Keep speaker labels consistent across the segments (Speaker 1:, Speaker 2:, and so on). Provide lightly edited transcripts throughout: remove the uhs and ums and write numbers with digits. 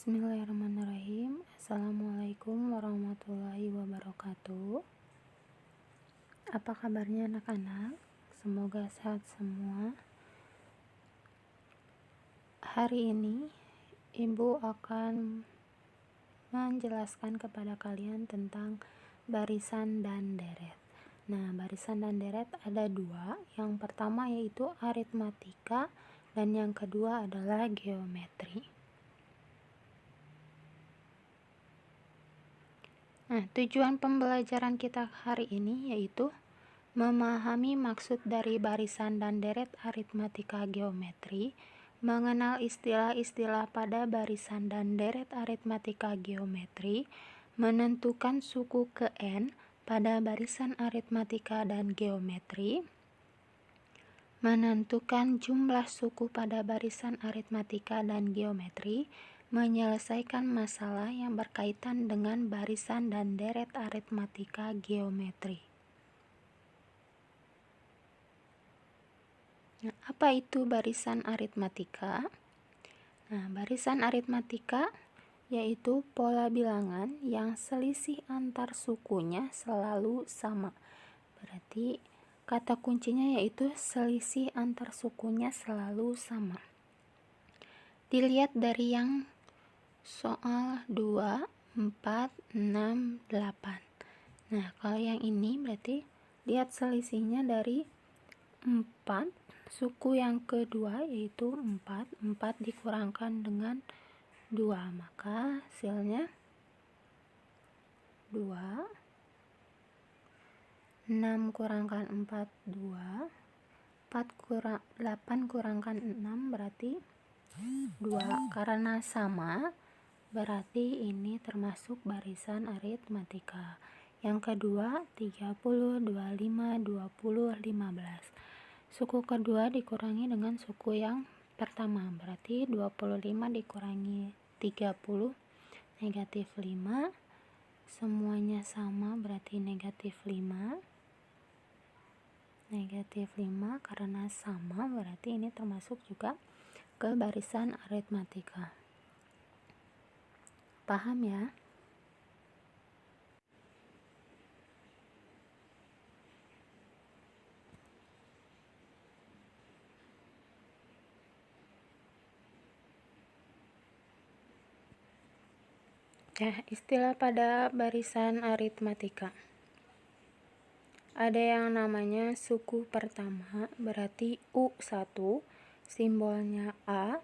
Speaker 1: Bismillahirrahmanirrahim. Assalamualaikum warahmatullahi wabarakatuh. Apa kabarnya anak-anak? Semoga sehat semua. Hari ini Ibu akan menjelaskan kepada kalian tentang barisan dan deret. Nah, barisan dan deret ada dua. Yang pertama yaitu aritmatika dan yang kedua adalah geometri. Nah, tujuan pembelajaran kita hari ini yaitu memahami maksud dari barisan dan deret aritmatika geometri, mengenal istilah-istilah pada barisan dan deret aritmatika geometri, menentukan suku ke N pada barisan aritmatika dan geometri, menentukan jumlah suku pada barisan aritmatika dan geometri, menyelesaikan masalah yang berkaitan dengan barisan dan deret aritmatika geometri. Nah, apa itu barisan aritmatika? Nah, barisan aritmatika yaitu pola bilangan yang selisih antar sukunya selalu sama. Berarti kata kuncinya yaitu selisih antar sukunya selalu sama. Dilihat dari yang soal 2, 4, 6, 8. Nah, kalau yang ini berarti lihat selisihnya dari 4, suku yang kedua yaitu 4 dikurangkan dengan 2, maka hasilnya 2, 6 kurangkan 4, 2, 8 kurangkan 6 berarti 2, karena sama berarti ini termasuk barisan aritmatika. Yang kedua 30, 25, 20, 15. Suku kedua dikurangi dengan suku yang pertama, berarti 25 dikurangi 30, negatif 5. Semuanya sama berarti negatif 5. Negatif 5 karena sama berarti ini termasuk juga ke barisan aritmatika. Paham ya? Nah, istilah pada barisan aritmatika. Ada yang namanya suku pertama, berarti U1, simbolnya A.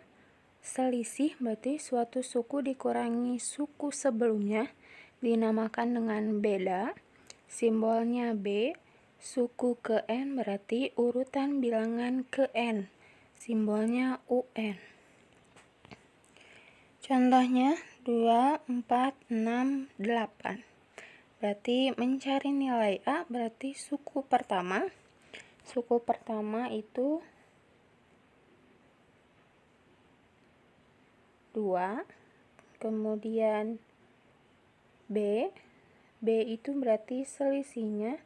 Speaker 1: Selisih berarti suatu suku dikurangi suku sebelumnya, dinamakan dengan beda. Simbolnya B. Suku ke N berarti urutan bilangan ke N. Simbolnya UN. Contohnya 2, 4, 6, 8. Berarti mencari nilai A berarti suku pertama. Suku pertama itu 2, kemudian B itu berarti selisihnya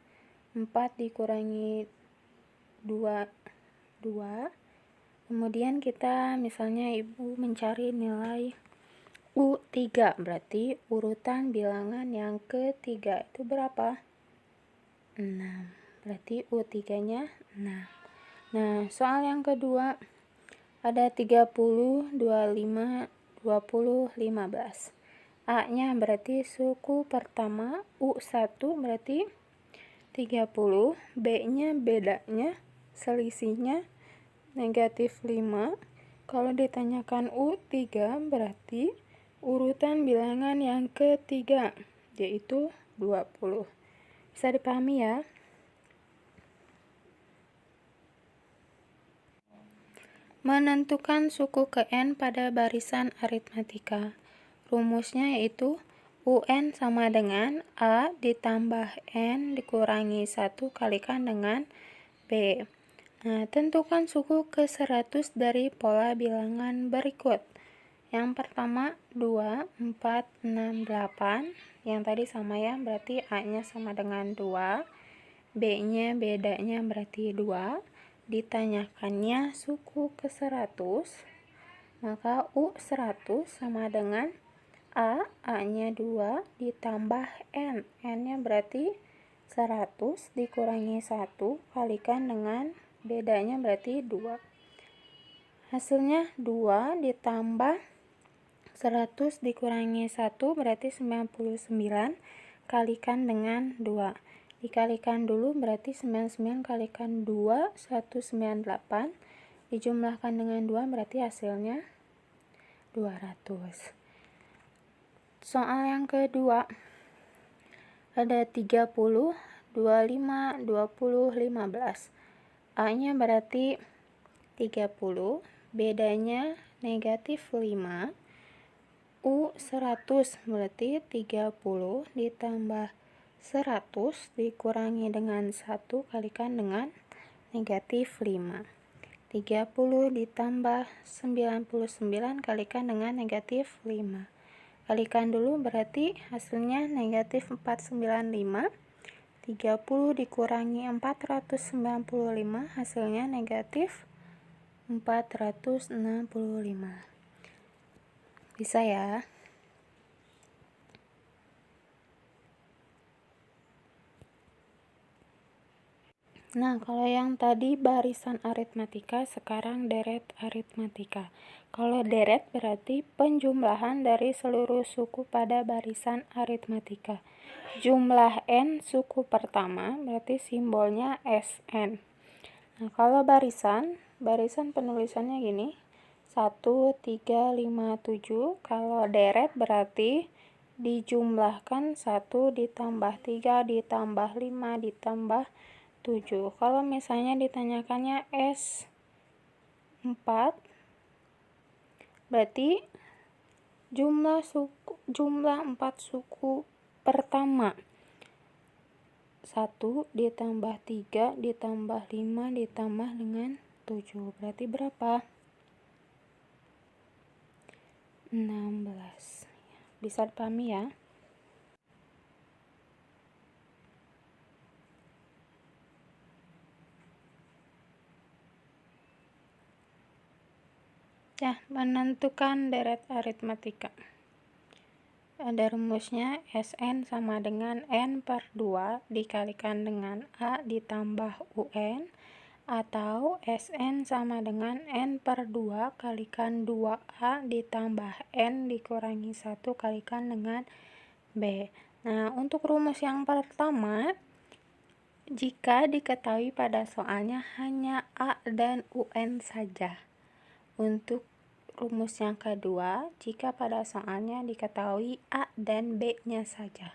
Speaker 1: 4 dikurangi 2, kemudian kita misalnya ibu mencari nilai U3, berarti urutan bilangan yang ketiga itu berapa? 6, berarti U3 nya 6. Nah, soal yang kedua ada 30, 25, 20, 15. A nya berarti suku pertama, U1 berarti 30, B nya bedanya selisihnya negatif 5. Kalau ditanyakan U3 berarti urutan bilangan yang ketiga yaitu 20. Bisa dipahami ya? Menentukan suku ke N pada barisan aritmatika. Rumusnya yaitu UN sama dengan A ditambah N dikurangi 1 kalikan dengan B. Nah, tentukan suku ke 100 dari pola bilangan berikut. Yang pertama 2, 4, 6, 8. Yang tadi sama ya, berarti A-nya sama dengan 2. B-nya bedanya berarti 2. Ditanyakannya suku ke 100, maka U100 sama dengan A-nya 2 ditambah N. N-nya berarti 100 dikurangi 1 kalikan dengan bedanya berarti 2. Hasilnya 2 ditambah 100 dikurangi 1 berarti 99 kalikan dengan 2. Dikalikan dulu berarti 99 kalikan 2 198 dijumlahkan dengan 2 berarti hasilnya 200. Soal yang kedua, ada 30, 25, 20, 15. A-nya berarti 30, bedanya negatif 5. U 100 berarti 30 ditambah 100 dikurangi dengan 1 kalikan dengan negatif 5. 30 ditambah 99 kalikan dengan negatif 5. Kalikan dulu berarti hasilnya negatif 495. 30 dikurangi 495 hasilnya negatif 465. Bisa ya? Nah, kalau yang tadi barisan aritmatika, sekarang deret aritmatika. Kalau deret berarti penjumlahan dari seluruh suku pada barisan aritmatika. Jumlah N suku pertama berarti simbolnya SN. Nah, kalau barisan penulisannya gini, 1, 3, 5, 7. Kalau deret berarti dijumlahkan 1 ditambah 3 ditambah 5 ditambah 7. Kalau misalnya ditanyakannya S4 berarti jumlah 4 suku pertama 1 ditambah 3 ditambah 5 ditambah dengan 7 berarti berapa? 16. Bisa dipahami ya? Ya, menentukan deret aritmatika. Ada rumusnya, SN sama dengan N per 2 dikalikan dengan A ditambah UN, atau SN sama dengan N per 2 kalikan 2A ditambah N dikurangi 1 kalikan dengan B. Nah, untuk rumus yang pertama, jika diketahui pada soalnya hanya A dan UN saja. Untuk rumus yang kedua, jika pada soalnya diketahui A dan B-nya saja.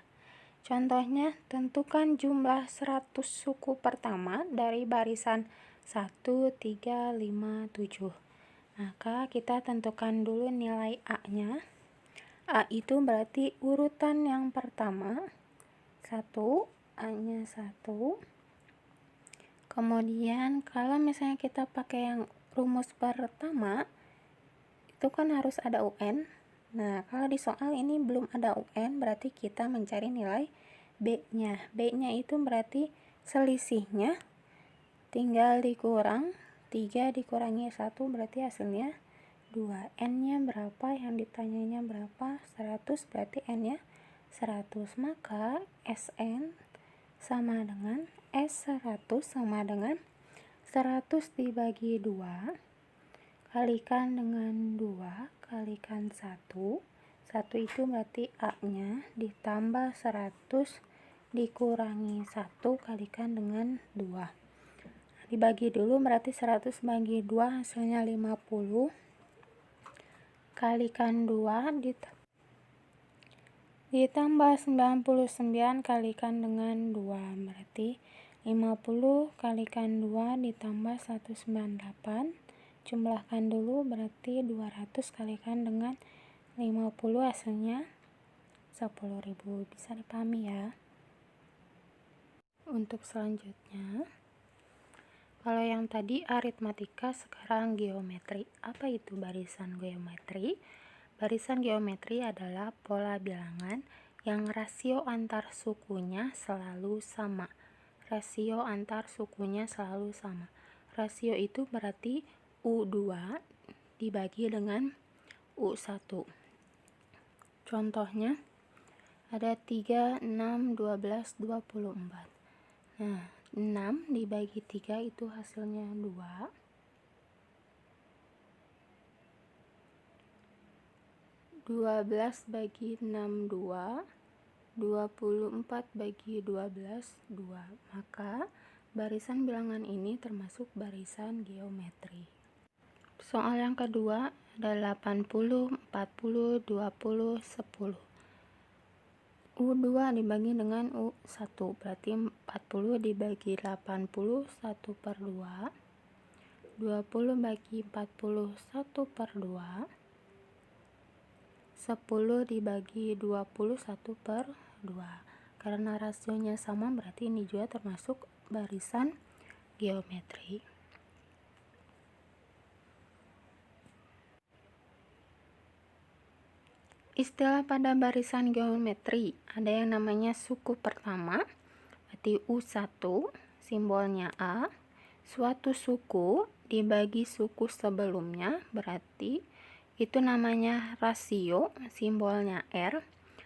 Speaker 1: Contohnya, tentukan jumlah 100 suku pertama dari barisan 1, 3, 5, 7. Maka kita tentukan dulu nilai A-nya. A itu berarti urutan yang pertama, 1, A-nya 1. Kemudian kalau misalnya kita pakai yang rumus pertama, itu kan harus ada UN. Nah, kalau di soal ini belum ada UN, berarti kita mencari nilai B-nya. B-nya itu berarti selisihnya tinggal dikurang, 3 dikurangi 1 berarti hasilnya 2. N-nya berapa? Yang ditanyanya berapa? 100, berarti N-nya 100. Maka SN sama dengan S100 sama dengan 100 dibagi 2 kalikan dengan 2 kalikan 1. 1 itu berarti A-nya ditambah 100 dikurangi 1 kalikan dengan 2. Dibagi dulu berarti 100 bagi 2 hasilnya 50. Kalikan 2 ditambah 99 kalikan dengan 2 berarti 50 kalikan 2 ditambah 198. Jumlahkan dulu berarti 200 kalikan dengan 50 hasilnya 10.000. Bisa dipahami ya? Untuk selanjutnya, kalau yang tadi aritmatika, sekarang geometri. Apa itu barisan geometri? Barisan geometri adalah pola bilangan yang rasio antar sukunya selalu sama. Rasio antar sukunya selalu sama. Rasio itu berarti U2 dibagi dengan U1. Contohnya ada 3, 6, 12, 24. Nah, 6 dibagi 3 itu hasilnya 2. 12 bagi 6, 2. 24 bagi 12, 2. Maka barisan bilangan ini termasuk barisan geometri. Soal yang kedua ada 80, 40, 20, 10. U2 dibagi dengan U1, berarti 40 dibagi 80, 1/2. 20 bagi 40, 1/2. 10 dibagi 20, 1/2. Karena rasionya sama, berarti ini juga termasuk barisan geometri. Istilah pada barisan geometri ada yang namanya suku pertama, berarti U1, simbolnya A. Suatu suku dibagi suku sebelumnya, berarti itu namanya rasio, simbolnya R.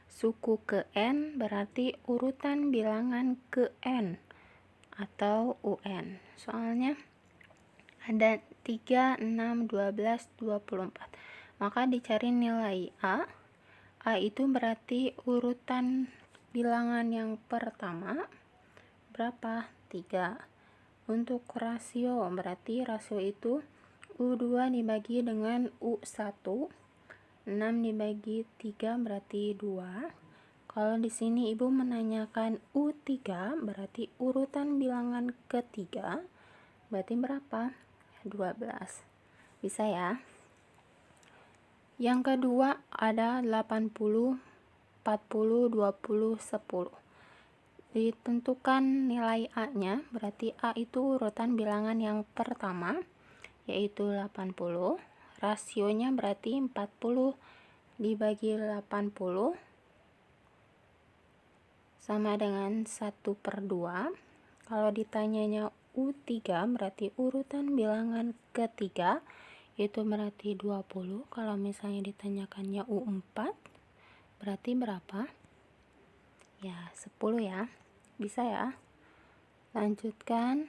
Speaker 1: Suku ke N berarti urutan bilangan ke N atau UN. Soalnya ada 3, 6, 12, 24. Maka dicari nilai A. A itu berarti urutan bilangan yang pertama berapa? 3. Untuk rasio, berarti rasio itu U2 dibagi dengan U1. 6 dibagi 3 berarti 2. Kalau di sini Ibu menanyakan U3 berarti urutan bilangan ketiga, berarti berapa? 12. Bisa ya? Yang kedua ada 80, 40, 20, 10. Ditentukan nilai A-nya, berarti A itu urutan bilangan yang pertama, yaitu 80. Rasionya berarti 40 dibagi 80 sama dengan 1/2. Kalau ditanyanya U3 berarti urutan bilangan ketiga, itu berarti 20. Kalau misalnya ditanyakannya U4 berarti berapa? Ya, 10 ya. Bisa ya? Lanjutkan.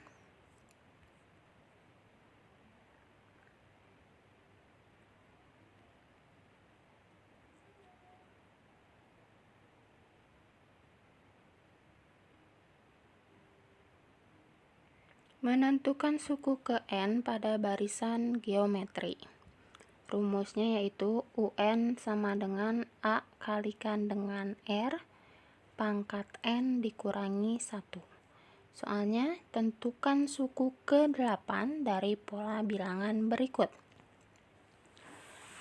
Speaker 1: Menentukan suku ke N pada barisan geometri. Rumusnya yaitu UN sama dengan A kalikan dengan R pangkat N dikurangi 1. Soalnya tentukan suku ke-8 dari pola bilangan berikut.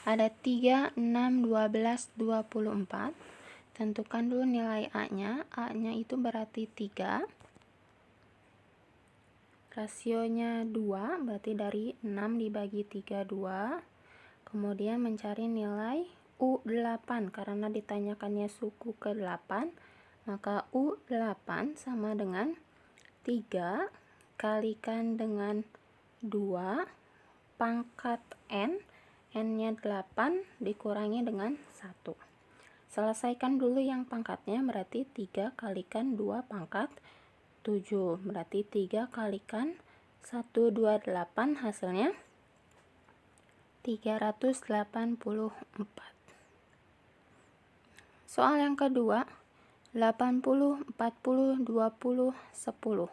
Speaker 1: Ada 3, 6, 12, 24. Tentukan dulu nilai A-nya. A-nya itu berarti 3. Rasionya 2, berarti dari 6 dibagi 3, 2. Kemudian mencari nilai U8, karena ditanyakannya suku ke-8, maka U8 sama dengan 3 kalikan dengan 2 pangkat N. N-nya 8 dikurangi dengan 1. Selesaikan dulu yang pangkatnya, berarti 3 kalikan 2 pangkat 7, berarti 3 kalikan 128, hasilnya 384. Soal yang kedua, 80, 40, 20, 10.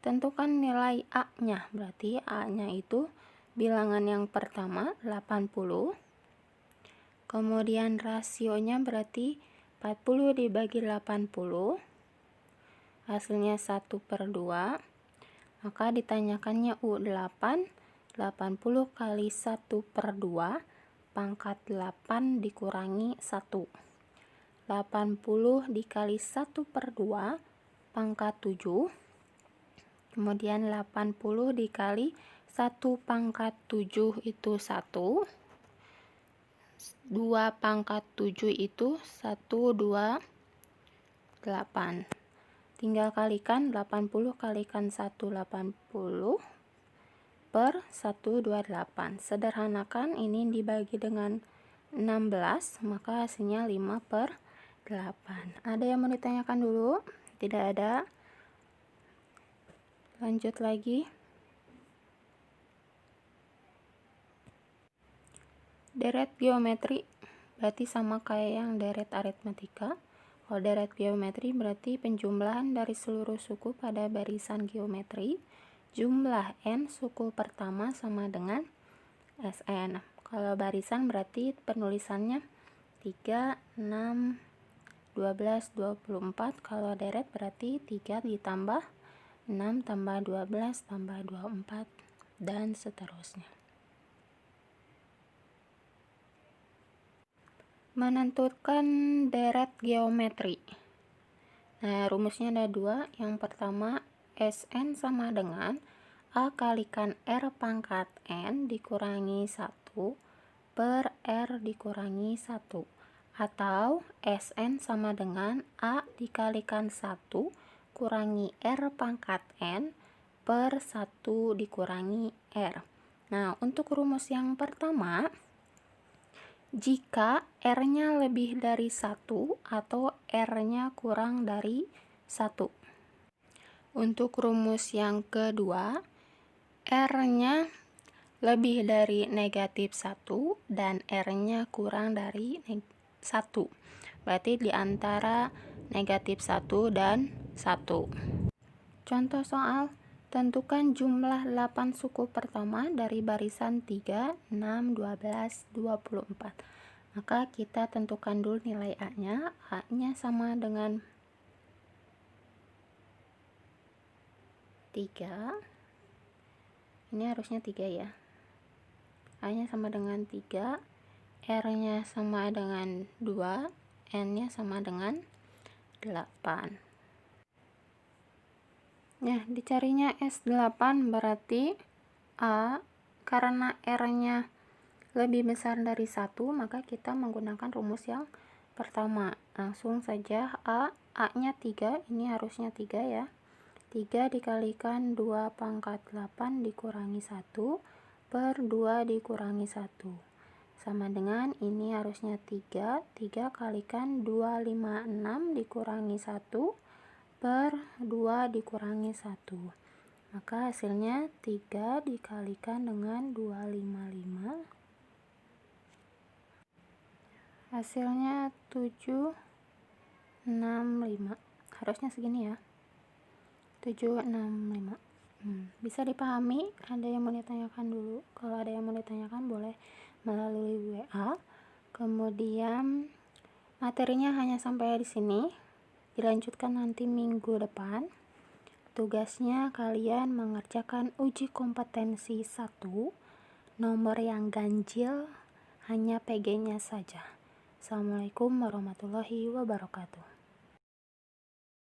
Speaker 1: Tentukan nilai A-nya, berarti A-nya itu bilangan yang pertama 80. Kemudian rasionya berarti 40 dibagi 80. Hasilnya 1/2. Maka ditanyakannya U8, 80 kali 1/2 pangkat 8 dikurangi 1. 80 dikali 1/2 pangkat 7. Kemudian 80 dikali 1 pangkat 7 itu 1. 2 pangkat 7 itu 128. Tinggal kalikan 80 kalikan 180 per 128. Sederhanakan, ini dibagi dengan 16, maka hasilnya 5/8. Ada yang mau ditanyakan dulu? Tidak ada. Lanjut lagi. Deret geometri berarti sama kayak yang deret aritmatika. Kalau deret geometri berarti penjumlahan dari seluruh suku pada barisan geometri. Jumlah n suku pertama sama dengan Sn. Kalau barisan berarti penulisannya 3, 6, 12, 24. Kalau deret berarti 3 ditambah 6 tambah 12 tambah 24 dan seterusnya. Menentukan deret geometri. Nah, rumusnya ada dua. Yang pertama, Sn sama dengan A kalikan R pangkat N dikurangi 1 per R dikurangi 1. Atau Sn sama dengan A dikalikan 1 kurangi R pangkat N per 1 dikurangi R. Nah, untuk rumus yang pertama, jika R-nya lebih dari 1 atau R-nya kurang dari 1. Untuk rumus yang kedua, R-nya lebih dari negatif 1 dan R-nya kurang dari 1. Berarti di antara negatif 1 dan 1. Contoh soal, tentukan jumlah 8 suku pertama dari barisan 3, 6, 12, 24. Maka kita tentukan dulu nilai A-nya. A-nya sama dengan 3. Ini harusnya 3 ya. A-nya sama dengan 3. R-nya sama dengan 2. N-nya sama dengan 8. Nah, dicarinya S8 berarti A, karena R-nya lebih besar dari 1, maka kita menggunakan rumus yang pertama. Langsung saja A-nya 3, ini harusnya 3 ya. 3 dikalikan 2 pangkat 8 dikurangi 1 per 2 dikurangi 1. Sama dengan ini harusnya 3. 3 kalikan 256 dikurangi 1 per 2 dikurangi 1. Maka hasilnya 3 dikalikan dengan 255. Hasilnya 765. Harusnya segini ya. 765. Bisa dipahami? Ada yang mau ditanyakan dulu? Kalau ada yang mau ditanyakan boleh melalui WA. Kemudian materinya hanya sampai di sini. Dilanjutkan nanti minggu depan. Tugasnya kalian mengerjakan uji kompetensi 1. Nomor yang ganjil hanya PG-nya saja. Assalamualaikum warahmatullahi wabarakatuh.